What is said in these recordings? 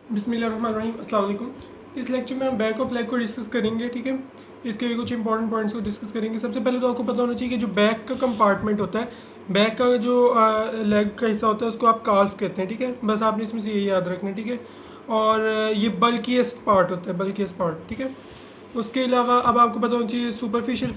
बिस्मिल्लाहिर्रहमानिर्रहीम, अस्सलाम वालेकुम। इस लेक्चर में हम बैक ऑफ लेग को डिस्कस करेंगे, ठीक है। इसके भी कुछ इंपॉर्टेंट पॉइंट्स को डिस्कस करेंगे। सबसे पहले तो आपको पता होना चाहिए कि जो बैक का कंपार्टमेंट होता है, बैक का जो लेग का हिस्सा होता है उसको आप काल्फ कहते हैं, ठीक है। बस आपने इसमें से ये याद रखना है, ठीक है। और ये बल्कीएस्ट पार्ट होता है, बल्कीएस्ट पार्ट, ठीक है। उसके अलावा अब आपको पता होना चाहिए सुपरफिशियल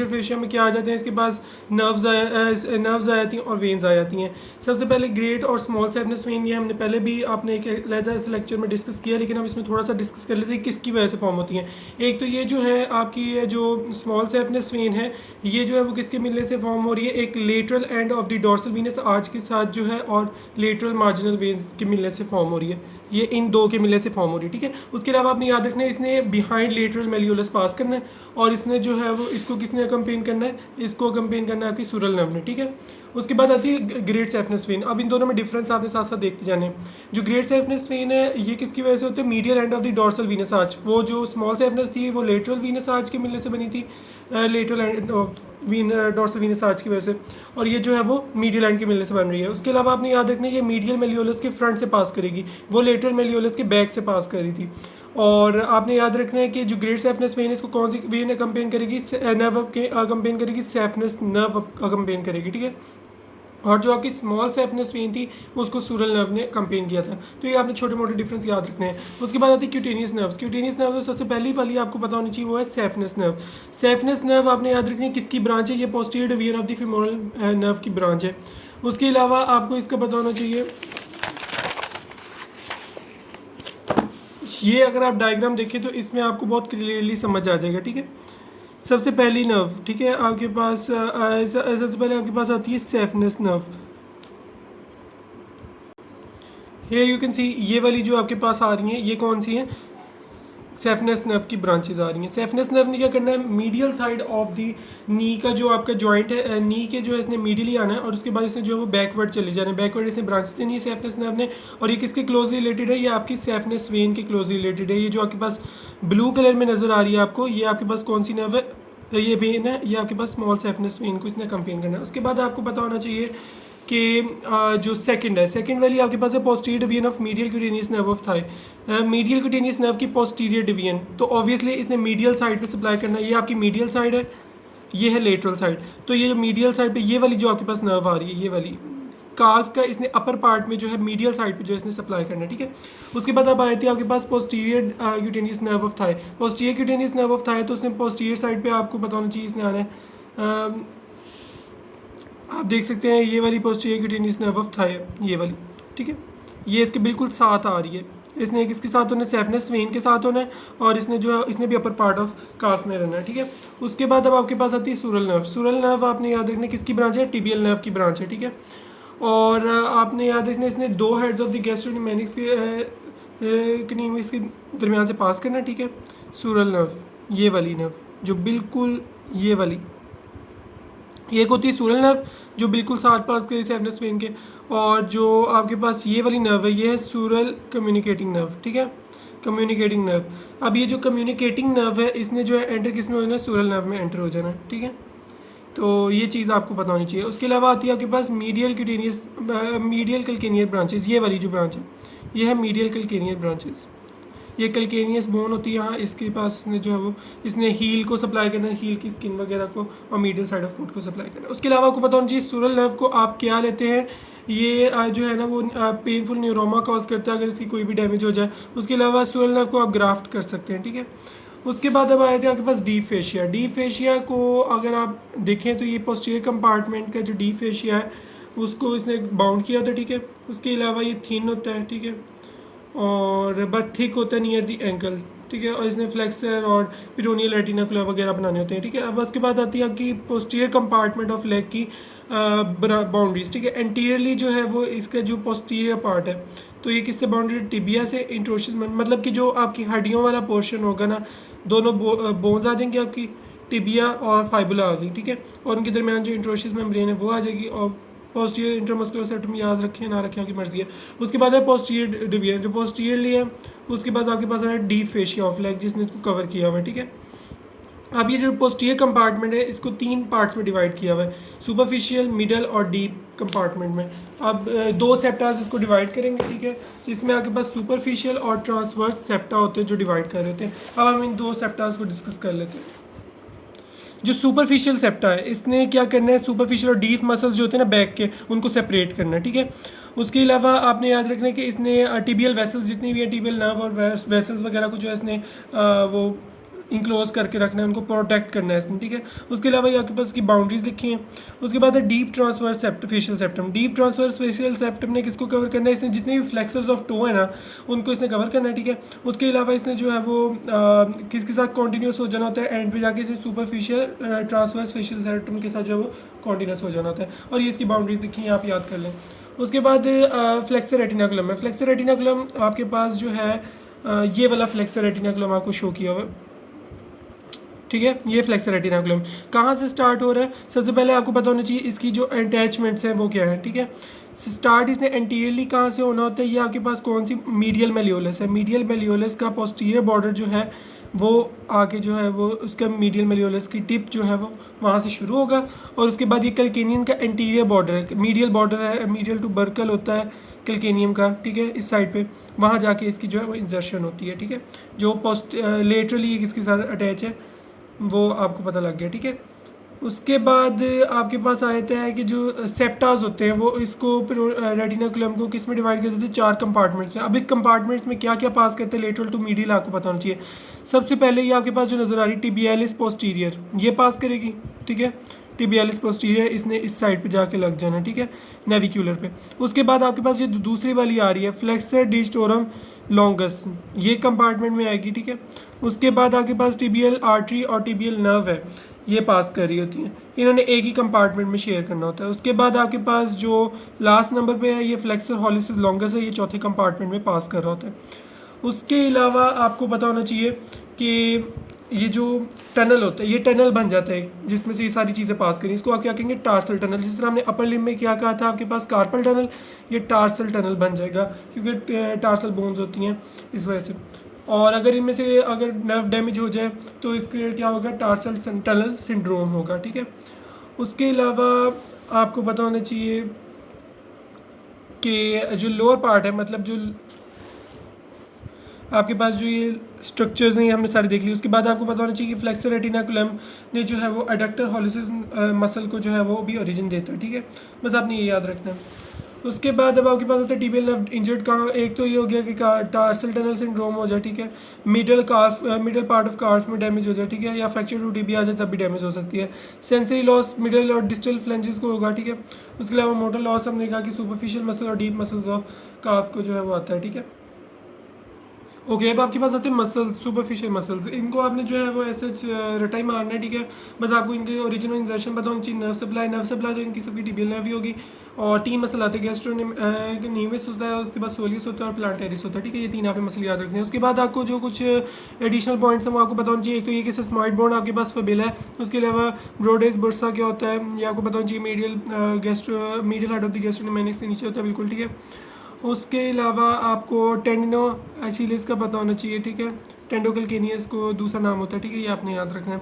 फेशिया में क्या आ जाते हैं, इसके पास नर्व्स आ जाती हैं और वेन्स आ जाती हैं। सबसे पहले ग्रेट और स्मॉल सैफनेस वेन, ये हमने पहले भी आपने एक लेदर लेक्चर में डिस्कस किया, लेकिन हम इसमें थोड़ा सा डिस्कस कर लेते हैं किसकी वजह से फॉर्म होती हैं। एक तो ये जो है आपकी ये जो स्मॉल सैफनेस वेन है, ये जो है वो किसके मिलने से फॉर्म हो रही है, एक lateral end of the dorsal Venus arch के साथ जो है और लेटरल मार्जिनल वेन के मिलने से फॉर्म हो रही है। ये इन दो के मिलने से फॉर्म हो रही है, ठीक है। उसके अलावा आपने याद रखना है इसने बिहाइंड लेटरल मेल्यूलस पास करना है, और इसने जो है वो इसको किसने कंपेन करना है, इसको कंपेन करना है आपकी सुरल नर्व ने, ठीक है। उसके बाद आती है ग्रेट सैफनेस वेन। अब इन दोनों में डिफरेंस आपने साथ साथ देखते जाने। जो ग्रेट सैफनेस वेन है ये किसकी वजह से होती है, medial end of the dorsal Venus arch. वो जो स्मॉल सैफनेस थी वो लेटरल वीनस आर्च के मिलने से बनी थी, lateral and dorsal Venus arch की वजह से, और ये जो है वो मीडियल एंड के मिलने से बन रही है। उसके अलावा आपने याद रखना है ये मीडियल मेल्यूलस के फ्रंट से पास करेगी, वो लेटरल मेल्यूलस के बैक से पास कर रही थी। और आपने याद रखना है कि जो ग्रेट सैफनेस वेन इसको कौन सी वेन कंपेन करेगी, नर्व कंपेन करेगी, सैफनेस नर्व कंपेन करेगी, ठीक है। और जो आपकी स्मॉल सैफनेस वेन थी उसको सूरल नर्व ने कंपेन किया था। तो ये आपने छोटे मोटे डिफरेंस याद रखने हैं। उसके बाद आती है क्यूटेनियस नर्व। क्यूटेनियस नर्व सबसे पहली वाली आपको पता होनी चाहिए वो है सैफनेस नर्व। सैफनेस नर्व आपने याद रखनी है किसकी ब्रांच है, ये posterior division of the femoral nerve की ब्रांच है। उसके अलावा आपको इसका पता होना चाहिए, ये अगर आप डायग्राम देखें तो इसमें आपको बहुत क्लियरली समझ आ जाएगा, ठीक है। सबसे पहली नर्व, ठीक है, आपके पास सबसे पहले आपके पास आती है saphenous nerve. Here you can see, ये वाली जो आपके पास आ रही हैं ये कौन सी हैं, सैफनेस नर्व की ब्रांचेज आ रही हैं। सैफनेस नर्व ने क्या करना है, मीडियल साइड ऑफ दी नी का जो आपका जॉइंट है, नी के जो है इसने मीडियली आना है, और उसके बाद इसने जो है वो बैकवर्ड चले जाना है। बैकवर्ड इसने ब्रांचेस देनी है सैफनेस नर्व ने, और ये किसके क्लोजली रिलेटेड है, ये आपकी सैफनेस वेन के क्लोजली रिलेटेड है। ये जो आपके पास ब्लू कलर में नजर आ रही है आपको, ये आपके पास कौन सी नर्व है, ये वेन है, ये आपके पास स्मॉल सैफनेस वेन को इसने कंपेन करना है। उसके बाद आपको पता होना चाहिए कि जो सेकंड है, सेकंड वाली आपके पास है posterior division of medial cutaneous nerve of Thai. Medial cutaneous nerve की पोस्टीरियर डिवीजन, तो ऑब्वियसली इसने मीडियल साइड पे सप्लाई करना है। ये आपकी मीडियल साइड है, ये है लेटरल साइड। तो ये जो मीडियल साइड पे ये वाली जो आपके पास नर्व आ रही है, ये वाली काल्फ का इसने अपर पार्ट में जो है मीडियल साइड पे जो इसने सप्लाई करना है, ठीक है। उसके बाद अब आती है आपके पास posterior cutaneous nerve of thigh. Posterior cutaneous nerve of thigh, तो उसने पोस्टीरियर साइड पे आपको पता होना चाहिए इसने आना है। आप देख सकते हैं ये वाली posterior cutaneous nerve of Thai है, ये वाली, ठीक है। ये इसके बिल्कुल साथ आ रही है। इसने किसके साथ होना है, सैफनेस वेन के साथ होना है, और इसने जो है इसने भी अपर पार्ट ऑफ काल्फ में रहना है, ठीक है। उसके बाद अब आपके पास आती है सुरल नर्व। सुरल नर्व आपने याद रखना किसकी ब्रांच है, टिबियल नर्व की ब्रांच है, ठीक है। और आपने याद रखना इसने दो हेड्स ऑफ द गैस्ट्रोनिमेनिक्स के दरमियान से पास करना है, ठीक है। सुरल नर्व, ये वाली नर्व जो बिल्कुल ये वाली, एक होती है सूरल नर्व जो बिल्कुल साथ पास के सैफनेस वेन के, और जो आपके पास ये वाली नर्व है ये है सूरल कम्युनिकेटिंग नर्व, ठीक है, कम्युनिकेटिंग नर्व। अब ये जो कम्युनिकेटिंग नर्व है इसने जो है एंटर किस में हो जाना है, सूरल नर्व में एंटर हो जाना है, ठीक है। तो ये चीज़ आपको पता होनी चाहिए। उसके अलावा आती है आपके पास मीडियल क्यूटेनियस मीडियल कल्केनियर ब्रांचेस। ये वाली जो ब्रांच है ये है मीडियल कल्केनियर ब्रांचेस। ये कल्केनियस बोन होती है यहाँ, इसके पास इसने जो है वो इसने हील को सप्लाई करना है, हील की स्किन वगैरह को, और मीडियल साइड ऑफ फुट को सप्लाई करना है। उसके अलावा आपको पता होना चाहिए सूरल नर्व को आप क्या लेते हैं, ये जो है ना वो पेनफुल न्यूरोमा कॉज करता है अगर इसकी कोई भी डैमेज हो जाए। उसके अलावा सूरल नर्व को आप ग्राफ्ट कर सकते हैं, ठीक है। उसके बाद अब आए थे आपके पास डीप फेशिया। डीप फेशिया को अगर आप देखें तो ये पोस्टीरियर कंपार्टमेंट का जो डीप फेशिया है उसको इसने बाउंड किया होता है, ठीक है। उसके अलावा ये थिन होता है, ठीक है, और बट थिक होता है नियर दी एंकल, ठीक है। और इसने फ्लेक्सर और पिरोनियल रेटिनाकुलर वगैरह बनाने होते हैं, ठीक है। अब उसके बाद आती है आपकी पोस्टीरियर कंपार्टमेंट ऑफ लेग की बाउंड्रीज, ठीक है। एंटीरियरली जो है वो इसका जो पोस्टीरियर पार्ट है तो ये किससे बाउंड्री, टिबिया से इंट्रोशियस, मतलब कि जो आपकी हड्डियों वाला पोर्शन होगा ना, दोनों बोन्स आ जाएंगे आपकी, टिबिया और फाइबुला आ जाएगी, ठीक है। और उनके दरमियान जो इंट्रोशियस मेम्ब्रेन है वो आ जाएगी, और पोस्टीरियर इंटरमस्कुलर सेप्टम याद रखें ना रखें आपकी मर्जी है। उसके बाद है पोस्टीरियर डिवीजन जो पोस्टीरियरली है। उसके बाद आपके पास है डीप फेशिया ऑफ लेग जिसने इसको कवर किया हुआ है, ठीक है। अब ये जो पोस्टीरियर कंपार्टमेंट है इसको 3 पार्ट्स में डिवाइड किया हुआ है, सुपरफिशियल, मिडल और डीप कंपार्टमेंट में। अब 2 सेप्टास इसको डिवाइड करेंगे, ठीक है। इसमें आपके पास सुपरफिशियल और ट्रांसवर्स सेप्टा होते हैं जो डिवाइड कर रहे होते हैं। अब हम इन 2 सेप्टास को डिस्कस कर लेते हैं। जो सुपरफिशियल सेप्टा है इसने क्या करना है, सुपरफिशियल और डीप मसल्स जो होते हैं ना बैक के, उनको सेपरेट करना है, ठीक है। उसके अलावा आपने याद रखना है कि इसने टिबियल वेसल्स जितनी भी है, टिबियल नर्व और वेसल्स वगैरह को जो है इसने वो इंक्लोज करके रखना है, उनको प्रोटेक्ट करना है इसने, ठीक है। उसके अलावा ये आपके पास की बाउंड्रीज लिखी हैं। उसके बाद है deep transverse facial septum. Deep transverse facial septum ने किसको कवर करना है, इसने जितने भी फ्लेक्सर्स ऑफ टो है ना उनको इसने कवर करना है, ठीक है। उसके अलावा इसने जो है वो किसके साथ कॉन्टीन्यूस हो जाना होता है, एंड पे जाके इसे सुपरफिशियल ट्रांसवर्स फेशियल सेप्टम के साथ जो है वो कॉन्टीन्यूस हो जाना होता है, और ये इसकी बाउंड्रीज लिखी हैं, आप याद कर लें। उसके बाद फ्लेक्सर रेटिनाकुलम है। फ्लेक्सर रेटिनाकुलम आपके पास जो है ये वाला फ्लेक्सर रेटिनाकुलम आपको शो किया हुआ है, ठीक है। ये फ्लेक्सर रेटिनाकुलम कहाँ से स्टार्ट हो रहा है, सबसे पहले आपको पता होना चाहिए इसकी जो अटैचमेंट्स हैं वो क्या है, ठीक है। स्टार्ट इसने एंटीरियरली कहाँ से होना होता है, ये आपके पास कौन सी मीडियल मेलियोलस है। मीडियल मेलियोलस का पोस्टीरियर बॉर्डर जो है वो आगे जो है वो उसका मीडियल मेलियोलस की टिप जो है वो वहाँ से शुरू होगा, और उसके बाद ये कैल्केनियन का एंटीरियर बॉर्डर है, मीडियल बॉर्डर है, मीडियल टू बर्कल होता है कैल्केनियम का, ठीक है। इस साइड पे वहाँ जाके इसकी जो है वो इंजर्शन होती है, ठीक है। जो पोस्ट लेटरली किसके साथ अटैच है वो आपको पता लग गया, ठीक है। उसके बाद आपके पास आ जाता है कि जो सेप्टाज होते हैं वो इसको रेटिनाकुलम को किस में डिवाइड कर देते हैं, 4 कंपार्टमेंट्स में। अब इस कंपार्टमेंट्स में क्या क्या पास करते हैं, लेटरल टू मीडियल आपको पता होना चाहिए। सबसे पहले ये आपके पास जो नज़र आ रही है टिबियालिस पोस्टीरियर, ये पास करेगी, ठीक है। टिबियालिस पोस्टीरियर इसने इस साइड पे जाके लग जाना, ठीक है, नेविक्यूलर पे। उसके बाद आपके पास ये दूसरी वाली आ रही है फ्लेक्सर डिस्टोरम लॉन्गस, ये कंपार्टमेंट में आएगी, ठीक है। उसके बाद आपके पास टिबियल आर्टरी और टिबियल नर्व है, ये पास कर रही होती हैं, इन्होंने एक ही कंपार्टमेंट में शेयर करना होता है। उसके बाद आपके पास जो लास्ट नंबर पे है ये फ्लेक्सर हॉलिसिस लॉन्गस है, ये चौथे कंपार्टमेंट में पास कर रहा होता है। उसके अलावा आपको पता होना चाहिए कि ये जो टनल होता है ये टनल बन जाता है जिसमें से ये सारी चीज़ें पास करें, इसको आप क्या कहेंगे, टार्सल टनल। जिस तरह हमने अपर लिम्ब में क्या कहा था आपके पास कार्पल टनल, ये टार्सल टनल बन जाएगा क्योंकि टार्सल बोन्स होती हैं इस वजह से। और अगर इनमें से अगर नर्व डैमेज हो जाए तो इसके क्या होगा, टार्सल टनल सिंड्रोम होगा, ठीक है। उसके अलावा आपको पता होना चाहिए कि जो लोअर पार्ट है, मतलब जो आपके पास जो ये स्ट्रक्चर्स हैं ये हमने सारी देख ली। उसके बाद आपको पता होना चाहिए कि फ्लेक्सर रेटिनाकुलम ने जो है वो एडक्टर हॉलिसिस मसल को जो है वो भी ओरिजिन देता है, ठीक है। बस आपने ये याद रखना है। उसके बाद अब आपके पास होता है टिबियल नर्व इंजर्ड कहाँ, एक तो ये हो गया कि टार्सल टनल सिंड्रोम हो जाए, ठीक है। मिडल पार्ट ऑफ कार्फ में डैमेज हो जाए, ठीक है, या फ्रैक्चर टू टिबिया आ जाए तब भी डैमेज हो सकती है। सेंसरी लॉस मिडल और डिस्टल फ्लेंजेस को होगा, ठीक है। उसके अलावा मोटर लॉस हमने कहा कि सुपरफिशियल मसल और डीप मसल्स ऑफ काफ को जो है वो आता है, ठीक है। ओके अब आपके पास आते हैं मसल्स, सुपरफिशियल मसल्स, इनको आपने जो है वो ऐसे रटाई मारना है, ठीक है। बस आपको इनके ओरिजिनल इंजर्शन पता होनी चाहिए। नर्व सप्लाई तो इनकी सबकी टिबियल नर्व ही होगी, और 3 मसल आते हैं, गैस्ट्रोनीमिस होता है, उसके बाद सोलियस होता है और प्लांटेरिस होता है, ठीक है। ये 3 आपने मसल याद रखने हैं। उसके बाद आपको जो कुछ एडिशनल पॉइंट्स हैं वो आपको पता होना चाहिए। एक तो ये कि सिस्मॉइड बोन आपके पास फबेला है, उसके अलावा ब्रोडेस बुर्सा क्या होता है ये आपको पता होना चाहिए, मीडियल हेड ऑफ द गैस्ट्रोनिमेनिक्स के नीचे होता है, बिल्कुल, ठीक है। उसके अलावा आपको टेंडिनो एसिलिस का पता होना चाहिए, ठीक है। टेंडोकैल्केनियस को दूसरा नाम होता है, ठीक है, ये आपने याद रखना है।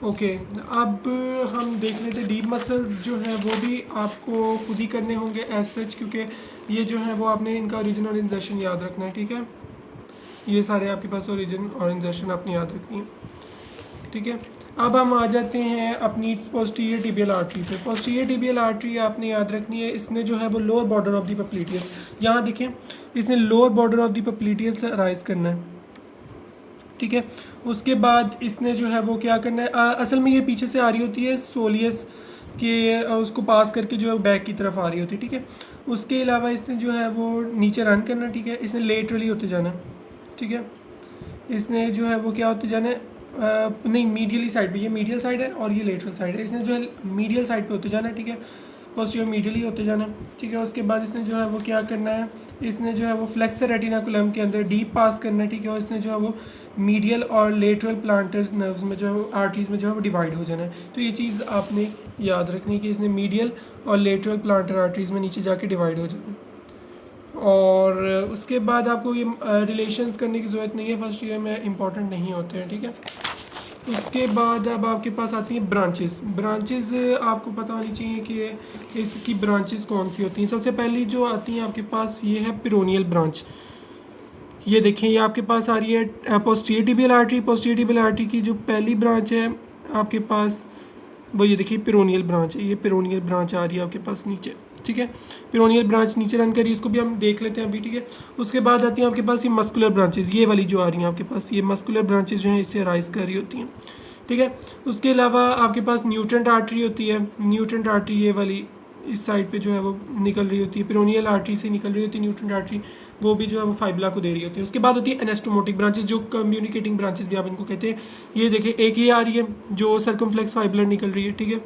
ओके अब हम देख लेते हैं डीप मसल्स जो हैं वो भी आपको खुद ही करने होंगे एज सच, क्योंकि ये जो है वो आपने इनका ओरिजिन और इंजर्शन याद रखना है, ठीक है। ये सारे आपके पास ओरिजिन और इंजर्शन आपने याद रखनी है, ठीक है। अब हम आ जाते हैं अपनी पोस्टीरियर टिबियल आर्टरी पे। पोस्टीरियर टिबियल आर्टरी आपने याद रखनी है, इसने जो है वो लोअर बॉर्डर ऑफ द पप्लिटियस, यहाँ देखें इसने लोअर बॉर्डर ऑफ द पप्लिटियस से राइज करना है, ठीक है। उसके बाद इसने जो है वो क्या करना है, असल में ये पीछे से आ रही होती है सोलियस के, उसको पास करके जो है बैक की तरफ आ रही होती है, ठीक है। उसके अलावा इसने जो है वो नीचे रन करना, ठीक है। इसने लेटरली होते जाना, ठीक है। इसने जो है वो क्या होते जाना है, नहीं मीडियली साइड पे, ये मीडियल साइड है और ये लेटरल साइड है, इसने जो है मीडियल साइड पे होते जाना है, ठीक है। पोस्टीरियर मीडियली होते जाना, ठीक है। उसके बाद इसने जो है वो क्या करना है, इसने जो है वो फ्लेक्सर रेटिनाकुलम के अंदर डीप पास करना है, ठीक है। और इसने जो है वो मीडियल और लेटरल प्लांटर्स नर्व्स में जो है आर्टरीज में जो है वो डिवाइड हो जाना है। तो ये चीज़ आपने याद रखनी है कि इसने मीडियल और लेटरल प्लांटर आर्टरीज में नीचे जाके डिवाइड हो जाना है। और उसके बाद आपको ये रिलेशंस करने की ज़रूरत नहीं है, फर्स्ट ईयर में इंपॉर्टेंट नहीं होते हैं, ठीक है। उसके बाद अब आपके पास आती हैं ब्रांचेस। ब्रांचेस आपको पता होनी चाहिए कि इसकी ब्रांचेस कौन सी होती हैं। सबसे पहली जो आती हैं आपके पास ये है पिरोनियल ब्रांच। ये देखें, ये आपके पास आ रही है posterior tibial artery. Posterior tibial artery की जो पहली ब्रांच है आपके पास वो ये देखिए पिरोनियल ब्रांच है। ये पिरोनियल ब्रांच आ रही है आपके पास नीचे, ठीक है। पिरोनियल ब्रांच नीचे रन करी, इसको भी हम देख लेते हैं अभी, ठीक है। उसके बाद आती हैं आपके पास ये मस्कुलर ब्रांचेस, ये वाली जो आ रही हैं आपके पास, ये मस्कुलर ब्रांचेस जो हैं इससे राइज कर रही होती हैं, ठीक है। उसके अलावा आपके पास न्यूट्रेंट आर्टरी होती है। न्यूट्रेंट आर्टरी ये वाली इस साइड पे जो है वो निकल रही होती है, पिरोनियल आर्टरी से निकल रही होती है न्यूट्रेंट आर्टरी, वो भी जो है वो फाइबला को दे रही होती है। उसके बाद होती है एनास्टोमोटिक ब्रांचेस, जो कम्युनिकेटिंग ब्रांचेस भी आप इनको कहते हैं। ये देखिए एक ये आ रही है जो सर्कमफ्लेक्स फाइबुलर निकल रही है, ठीक है।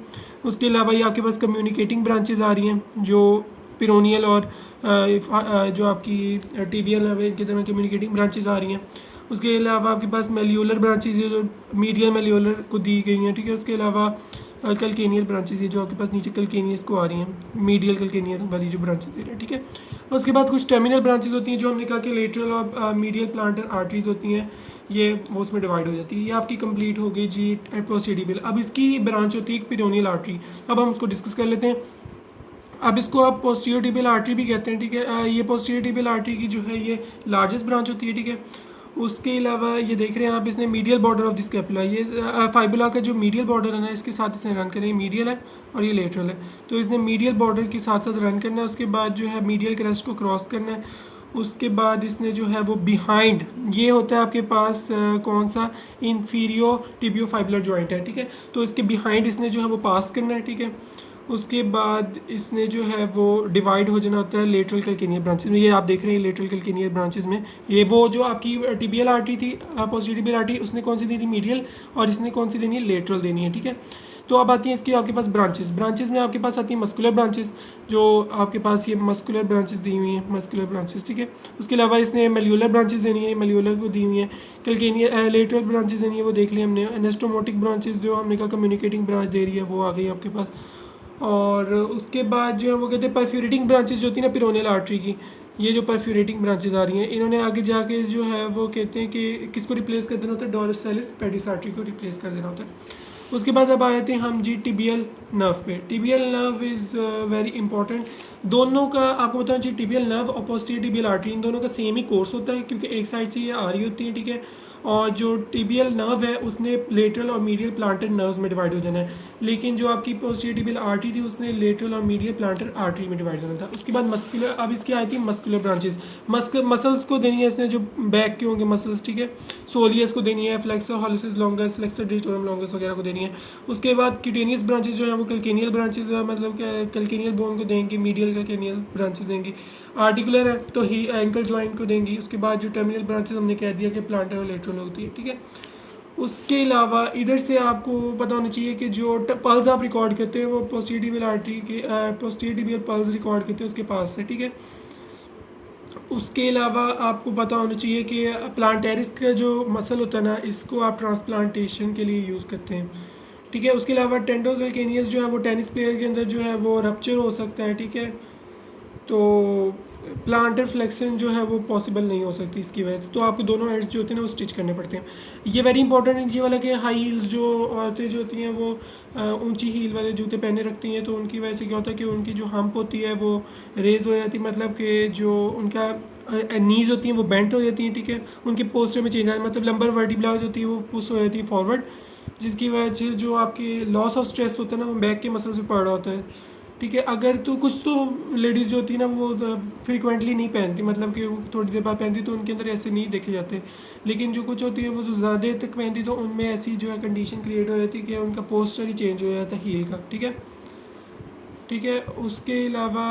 उसके अलावा ये आपके पास कम्युनिकेटिंग ब्रांचेस आ रही हैं जो पिरोनियल और जो आपकी टिबियल है इनके तरह कम्युनिकेटिंग ब्रांचेस आ रही हैं। उसके अलावा आपके पास मेल्यूलर ब्रांचेस है जो मीडियल मेल्यूलर को दी गई हैं, ठीक है। उसके अलावा कलकेनियल ब्रांचेस है जो आपके पास नीचे कलकेनियस को आ रही हैं, मीडियल कलकेनियल वाली जो ब्रांचेस दे रहे हैं, ठीक है। उसके बाद कुछ टर्मिनल ब्रांचेस होती हैं जो हमने कहा कि लेटरल और मीडियल प्लांटर आर्टरीज होती हैं, ये वो उसमें डिवाइड हो जाती है। ये आपकी कंप्लीट हो गई जी पोस्टीरियर। अब इसकी ब्रांच होती है एक पिरोनियल आर्टरी। अब हम उसको डिस्कस कर लेते हैं। अब इसको आप पोस्टीरियर टिबियल आर्टरी भी कहते हैं, ठीक है। ये पोस्टीरियर टिबियल आर्टरी की जो है ये लार्जेस्ट ब्रांच होती है, ठीक है। उसके अलावा ये देख रहे हैं आप, इसने medial border of the scapula, ये फाइबुला का जो मीडियल बॉर्डर है ना इसके साथ इसने रन करना है। मीडियल है और ये लेटरल है, तो इसने मीडियल बॉर्डर के साथ साथ रन करना है। उसके बाद जो है मीडियल क्रेस्ट को क्रॉस करना है। उसके बाद इसने जो है वो बिहाइंड, ये होता है आपके पास कौन सा, इंफीरियो टिबियो फाइबुलर जॉइंट है, ठीक है। तो इसके बिहाइंड इसने जो है वो पास करना है, ठीक है। उसके बाद इसने जो है वो डिवाइड हो जाना होता है लेटरल कैल्केनियर ब्रांचेस में। ये आप देख रहे हैं लेटरल कैल्केनियर ब्रांचेस में, ये वो जो आपकी टिबियल आर्टरी थी पोस्टीरियर टिबियल आर्टरी, उसने कौन सी दी थी, मीडियल, और इसने कौन सी देनी है, लेटरल देनी है, ठीक है। तो अब आती है इसकी आपके पास ब्रांचेस। ब्रांचेस में आपके पास आती है मस्कुलर ब्रांचेस, जो आपके पास ये मस्कुलर ब्रांचेस दी हुई हैं, मस्कुलर ब्रांचेस, ठीक है। उसके अलावा इसने मेल्यूलर ब्रांचेस देनी है, मेल्यूलर को दी हुई हैं। कैल्केनियर लेटरल ब्रांचेस देनी है, वो देख लिया हमने। एनास्टोमोटिक ब्रांचेस जो हमने कहा कम्युनिकेटिंग ब्रांच दे रही है, वो आ गई आपके पास। और उसके बाद जो है वो कहते हैं परफ्यूरेटिंग ब्रांचेस जो होती है ना पिरोनियल आर्टरी की, ये जो परफ्यूरेटिंग ब्रांचेस आ रही हैं, इन्होंने आगे जाके जो है वो कहते हैं कि किसको रिप्लेस कर देना होता है, डोर्सालिस पेडिस आर्टरी को रिप्लेस कर देना होता है। उसके बाद अब आए थे हम जी टिबियल नर्व पे। Tibial nerve is very important. दोनों का आपको बताऊँ जी, टिबियल नर्व और पोस्टीरियर टिबियल आर्टरी इन दोनों का सेम ही कोर्स होता है, क्योंकि एक साइड से ये आ रही होती है, ठीक है। और जो टिबियल नर्व है उसने लेटरल और मीडियल प्लांटर नर्व्स में डिवाइड हो जाना है, लेकिन जो आपकी पोस्टीरियर टिबियल आर्टरी थी उसने लेटरल और मीडियल प्लांटर आर्टरी में डिवाइड होना था। उसके बाद मस्कुलर, अब इसकी आई थी मस्कुलर ब्रांचेस। मसल्स को देनी है इसने, जो बैक के होंगे मसल्स, ठीक है। सोलियस को देनी है, फ्लेक्सर हॉलिसिस लॉन्गस, फ्लेक्सर डिस्टोरम लॉन्गस वगैरह को देनी है। उसके बाद क्यूटेनियस ब्रांचेस जो है वो कैल्केनियल ब्रांचेस, मतलब कैल्केनियल बोन को देंगी, मीडियल कैल्केनियल ब्रांचेस देंगी। आर्टिकुलर है तो ही एंकल जॉइंट को देंगी। उसके बाद जो टर्मिनल ब्रांचेस हमने कह दिया कि प्लांटर और लेटरल होती है, ठीक है। उसके अलावा इधर से आपको पता होना चाहिए कि जो पल्स आप रिकॉर्ड करते हैं वो पोस्टीरियर टिबियल आर्टरी के पोस्टीरियर टिबियल पल्स रिकॉर्ड करते हैं उसके पास से, ठीक है। उसके अलावा आपको पता होना चाहिए कि प्लांटेरिस का जो मसल होता है ना, इसको आप ट्रांसप्लांटेशन के लिए यूज़ करते हैं, ठीक है। उसके अलावा टेंडोकैल्केनियस जो है वो टेनिस प्लेयर के अंदर जो है वो रप्चर हो सकता है, ठीक है। तो प्लांटर फ्लेक्शन जो है वो पॉसिबल नहीं हो सकती इसकी वजह से, तो आपको दोनों एंड्स जो होते हैं ना वो स्टिच करने पड़ते हैं। ये वेरी इंपॉर्टेंट है ये वाला कि हाई हील्स जो औरतें जो होती हैं वो ऊंची हील वाले जूते पहने रखती हैं, तो उनकी वजह से क्या होता है कि उनकी जो हम्प होती है वो रेज हो जाती है, मतलब कि जो उनका नीज होती हैं वो बेंट हो जाती हैं, ठीक है। उनके पोस्चर में चेंज आ, मतलब लंबर वर्टिब्रा होती है वो पुश हो जाती है फॉरवर्ड, जिसकी वजह से जो आपकी लॉस ऑफ स्ट्रेस होता है ना वो बैक के मसल से पड़ रहा होता है, ठीक है। अगर तो कुछ तो लेडीज़ जो होती है ना वो फ्रिक्वेंटली नहीं पहनती, मतलब कि वो थोड़ी देर बाद पहनती तो उनके अंदर ऐसे नहीं देखे जाते, लेकिन जो कुछ होती है वो जो ज़्यादा देर तक पहनती तो उनमें ऐसी जो है कंडीशन क्रिएट हो जाती है कि उनका पोस्चर ही चेंज हो जाता है हील का, ठीक है, ठीक है। उसके अलावा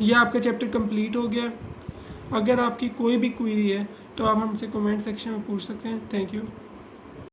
यह आपका चैप्टर कंप्लीट हो गया। अगर आपकी कोई भी क्वेरी है तो आप हमसे कमेंट सेक्शन में पूछ सकते हैं। Thank you.